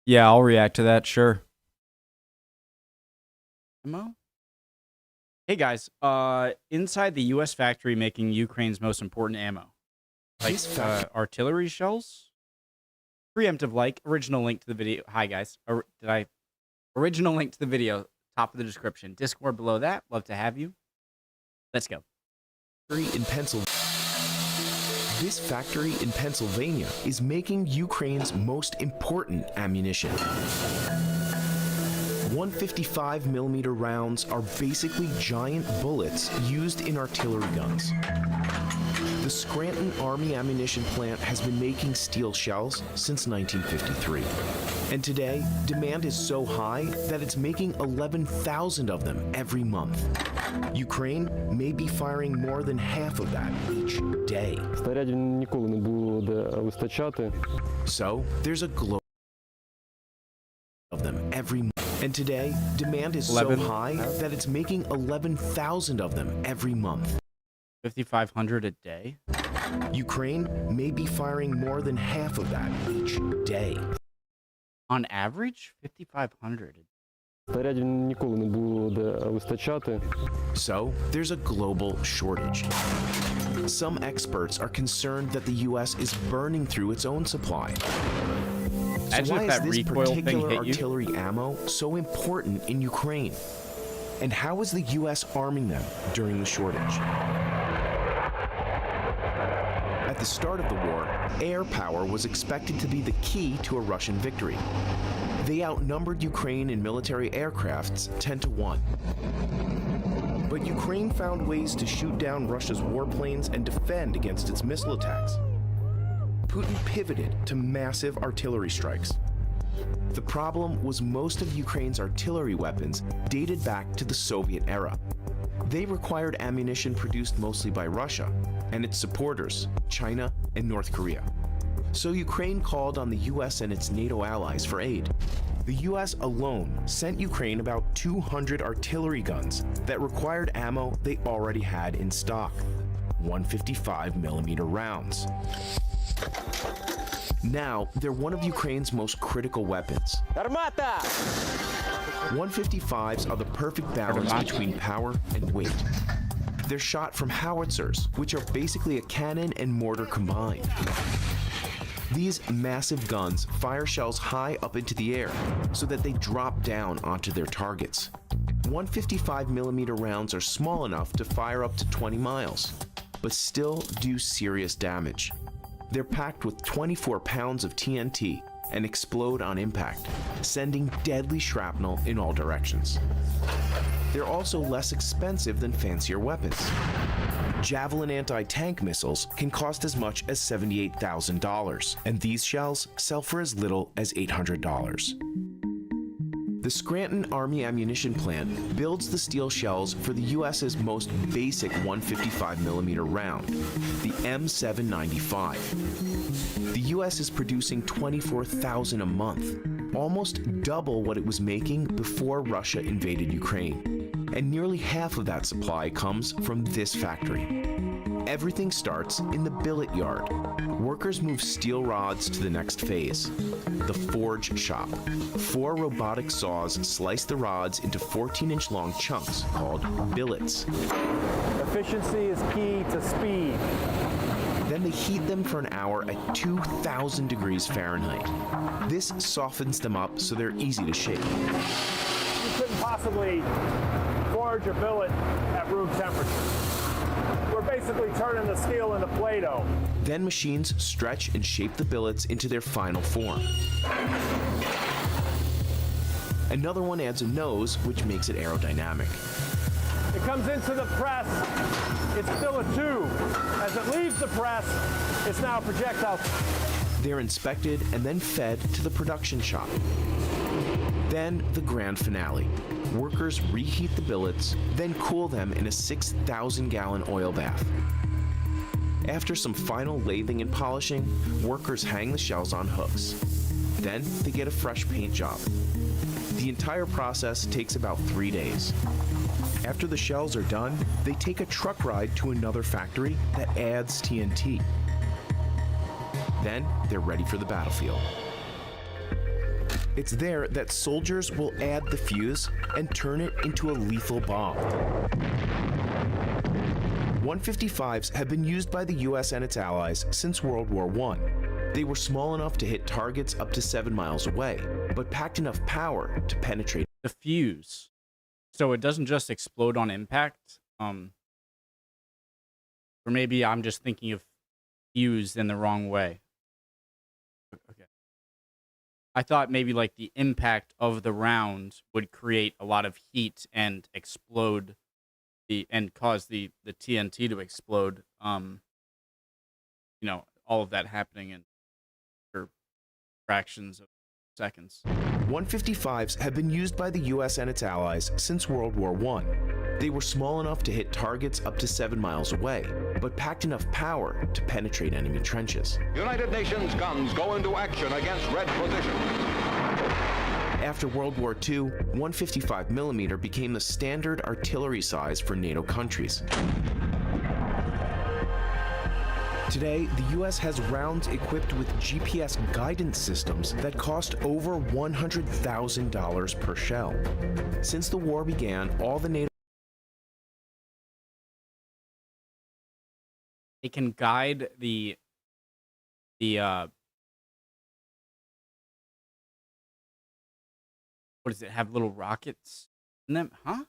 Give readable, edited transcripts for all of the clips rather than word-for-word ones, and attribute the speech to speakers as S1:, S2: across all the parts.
S1: Yeah, I'll react to that, sure. Ammo? Hey guys, inside the US factory making Ukraine's most important ammo. Like artillery shells? Preemptive like, original link to the video. Hi guys. Original link to the video, top of the description. Discord below that. Love to have you. Let's go.
S2: In Pennsylvania. This factory in Pennsylvania is making Ukraine's most important ammunition. 155mm rounds are basically giant bullets used in artillery guns. The Scranton Army Ammunition Plant has been making steel shells since 1953. And today, demand is so high that it's making 11,000 of them every month. Ukraine may be firing more than half of that each day.
S3: Снарядів ніколи не було де вистачати.
S2: So, there's a glow of them every month. And today, demand is so high that it's making 11,000 of them every month.
S1: 5,500 a day?
S2: Ukraine may be firing more than half of that each day.
S1: On average? 5,500.
S3: Снарядів ніколи не було де вистачати.
S2: So, there's a global shortage. Some experts are concerned that the US is burning through its own supply. So why is this particular artillery ammo so important in Ukraine? And how is the US arming them during the shortage? At the start of the war, air power was expected to be the key to a Russian victory. They outnumbered Ukraine in military aircrafts 10-1. But Ukraine found ways to shoot down Russia's warplanes and defend against its missile attacks. Putin pivoted to massive artillery strikes. The problem was most of Ukraine's artillery weapons dated back to the Soviet era. They required ammunition produced mostly by Russia and its supporters, China and North Korea. So Ukraine called on the US and its NATO allies for aid. The US alone sent Ukraine about 200 artillery guns that required ammo they already had in stock, 155mm rounds. Now, they're one of Ukraine's most critical weapons. 155s are the perfect balance between power and weight. They're shot from howitzers, which are basically a cannon and mortar combined. These massive guns fire shells high up into the air so that they drop down onto their targets. 155mm rounds are small enough to fire up to 20 miles, but still do serious damage. They're packed with 24 pounds of TNT and explode on impact, sending deadly shrapnel in all directions. They're also less expensive than fancier weapons. Javelin anti-tank missiles can cost as much as $78,000, and these shells sell for as little as $800. The Scranton Army Ammunition Plant builds the steel shells for the US's most basic 155mm round, the M795. The US is producing 24,000 a month, almost double what it was making before Russia invaded Ukraine. And nearly half of that supply comes from this factory. Everything starts in the billet yard. Workers move steel rods to the next phase, the forge shop. 4 robotic saws slice the rods into 14-inch long chunks called billets.
S4: Efficiency is key to speed.
S2: Then they heat them for an hour at 2,000 degrees Fahrenheit. This softens them up so they're easy to shape.
S4: You couldn't possibly forge a billet at room temperature. We're basically turning the steel into Play-Doh.
S2: Then machines stretch and shape the billets into their final form. Another one adds a nose, which makes it aerodynamic.
S4: It comes into the press, it's still a tube. As it leaves the press, it's now a projectile.
S2: They're inspected and then fed to the production shop. Then the grand finale. Workers reheat the billets, then cool them in a 6,000-gallon oil bath. After some final lathing and polishing, workers hang the shells on hooks. Then they get a fresh paint job. The entire process takes about 3 days. After the shells are done, they take a truck ride to another factory that adds TNT. Then they're ready for the battlefield. It's there that soldiers will add the fuse and turn it into a lethal bomb. 155s have been used by the US and its allies since World War I. They were small enough to hit targets up to 7 miles away, but packed enough power to penetrate.
S1: The fuse. So it doesn't just explode on impact. Or maybe I'm just thinking of fuse in the wrong way. Okay. I thought maybe like the impact of the round would create a lot of heat and explode and cause the TNT to explode. You know, all of that happening in fractions of seconds.
S2: 155s have been used by the US and its allies since World War I. They were small enough to hit targets up to 7 miles away, but packed enough power to penetrate enemy trenches.
S5: United Nations guns go into action against red positions.
S2: After World War II, 155mm became the standard artillery size for NATO countries. Today, the US has rounds equipped with GPS guidance systems that cost over $100,000 per shell. Since the war began, all the NATO
S1: It can guide the what does it have, little rockets in them? Huh?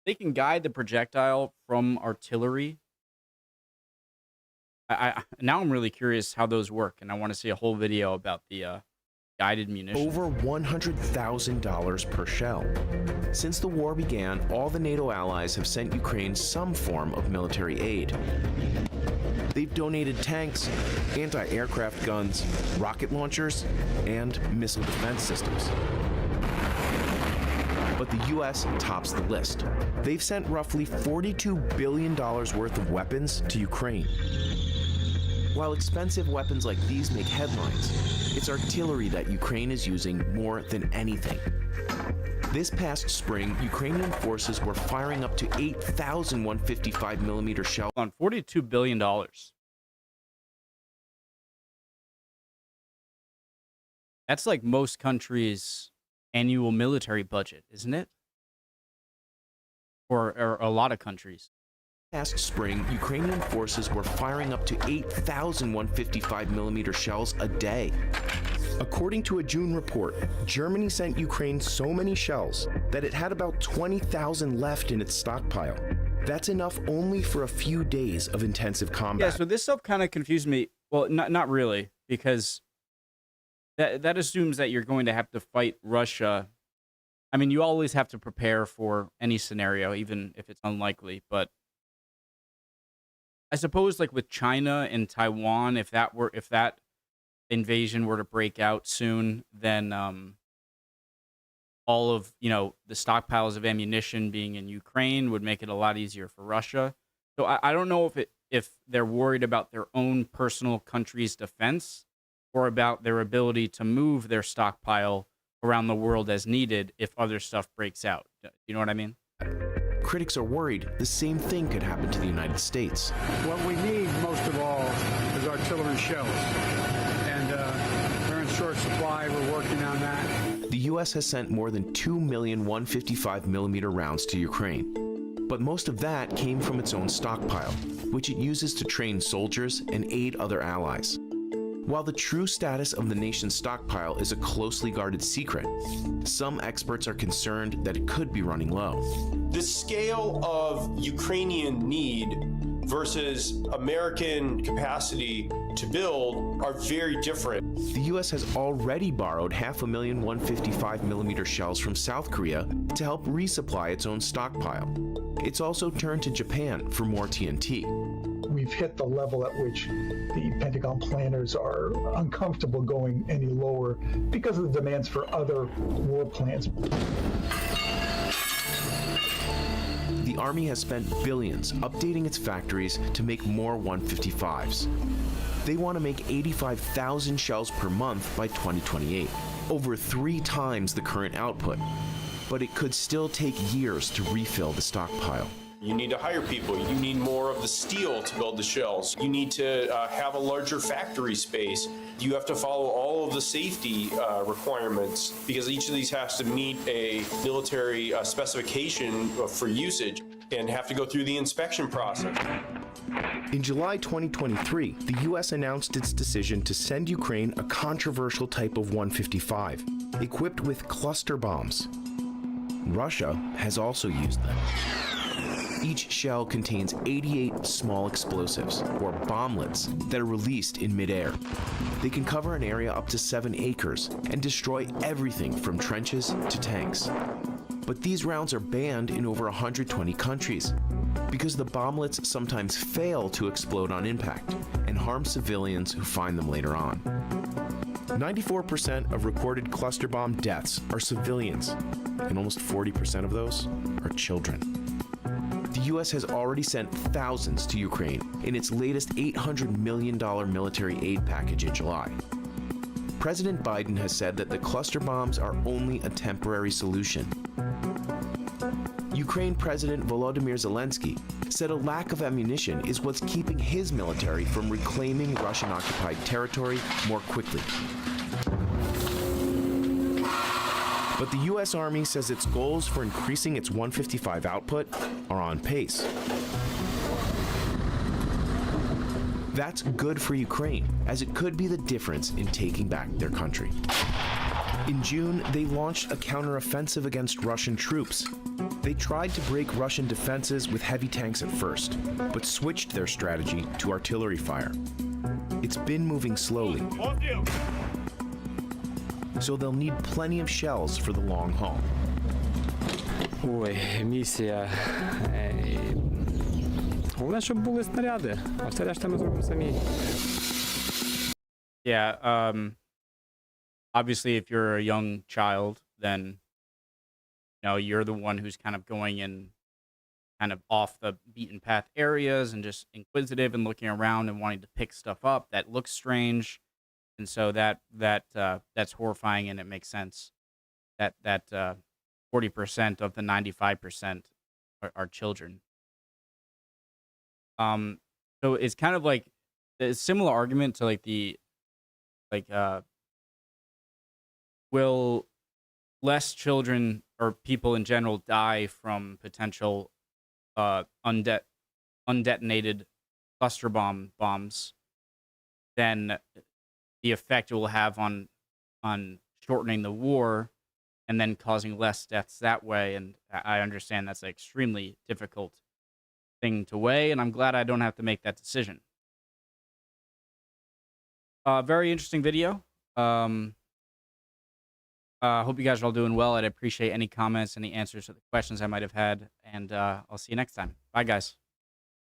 S1: They can guide the projectile from artillery. Now I'm really curious how those work, and I want to see a whole video about the guided munitions.
S2: over $100,000 per shell. Since the war began, all the NATO allies have sent Ukraine some form of military aid. They've donated tanks, anti-aircraft guns, rocket launchers, and missile defense systems. But the US tops the list. They've sent roughly $42 billion worth of weapons to Ukraine. While expensive weapons like these make headlines, it's artillery that Ukraine is using more than anything. This past spring, Ukrainian forces were firing up to 8,000 155mm shells.
S1: On $42 billion. That's like most countries' annual military budget, isn't it? Or a lot of countries.
S2: Last spring, Ukrainian forces were firing up to 8,000 155mm shells a day. According to a June report, Germany sent Ukraine so many shells that it had about 20,000 left in its stockpile. That's enough only for a few days of intensive combat.
S1: Yeah, so this stuff kind of confused me. Well, not really, because that assumes that you're going to have to fight Russia. I mean, you always have to prepare for any scenario, even if it's unlikely, but I suppose like with China and Taiwan, if that invasion were to break out soon, then all of, the stockpiles of ammunition being in Ukraine would make it a lot easier for Russia. So I don't know if they're worried about their own personal country's defense or about their ability to move their stockpile around the world as needed if other stuff breaks out. You know what I mean?
S2: Critics are worried the same thing could happen to the United States.
S6: What we need most of all is artillery shells. And they're in short supply. We're working on that.
S2: The U.S. has sent more than 2 million 155mm rounds to Ukraine. But most of that came from its own stockpile, which it uses to train soldiers and aid other allies. While the true status of the nation's stockpile is a closely guarded secret, some experts are concerned that it could be running low.
S7: The scale of Ukrainian need versus American capacity to build are very different.
S2: The U.S. has already borrowed 500,000 155mm shells from South Korea to help resupply its own stockpile. It's also turned to Japan for more TNT.
S8: We've hit the level at which the Pentagon planners are uncomfortable going any lower because of the demands for other war plans.
S2: The Army has spent billions updating its factories to make more 155s. They want to make 85,000 shells per month by 2028, over 3 times the current output. But it could still take years to refill the stockpile.
S7: You need to hire people. You need more of the steel to build the shells. You need to have a larger factory space. You have to follow all of the safety requirements because each of these has to meet a military specification for usage and have to go through the inspection process.
S2: In July 2023, the U.S. announced its decision to send Ukraine a controversial type of 155, equipped with cluster bombs. Russia has also used them. Each shell contains 88 small explosives, or bomblets, that are released in midair. They can cover an area up to 7 acres and destroy everything from trenches to tanks. But these rounds are banned in over 120 countries because the bomblets sometimes fail to explode on impact and harm civilians who find them later on. 94% of recorded cluster bomb deaths are civilians, and almost 40% of those are children. The U.S. has already sent thousands to Ukraine in its latest $800 million military aid package in July. President Biden has said that the cluster bombs are only a temporary solution. Ukraine President Volodymyr Zelensky said a lack of ammunition is what's keeping his military from reclaiming Russian-occupied territory more quickly. But the U.S. Army says its goals for increasing its 155 output are on pace. That's good for Ukraine, as it could be the difference in taking back their country. In June, they launched a counteroffensive against Russian troops. They tried to break Russian defenses with heavy tanks at first, but switched their strategy to artillery fire. It's been moving slowly, so they'll need plenty of shells for the long haul.
S3: Ой, місія. Головне, щоб були снаряди, а все решта ми зробимо самі.
S1: Yeah, obviously if you're a young child, then you're the one who's kind of going in kind of off the beaten path areas and just inquisitive and looking around and wanting to pick stuff up that looks strange. And so that's horrifying, and it makes sense that 40% of the 95% are children. So it's kind of like a similar argument to will less children or people in general die from potential undetonated cluster bombs than the effect it will have on shortening the war and then causing less deaths that way. And I understand that's an extremely difficult thing to weigh, and I'm glad I don't have to make that decision. Very interesting video. Hope you guys are all doing well. I'd appreciate any comments, any answers to the questions I might have had, and I'll see you next time. Bye, guys.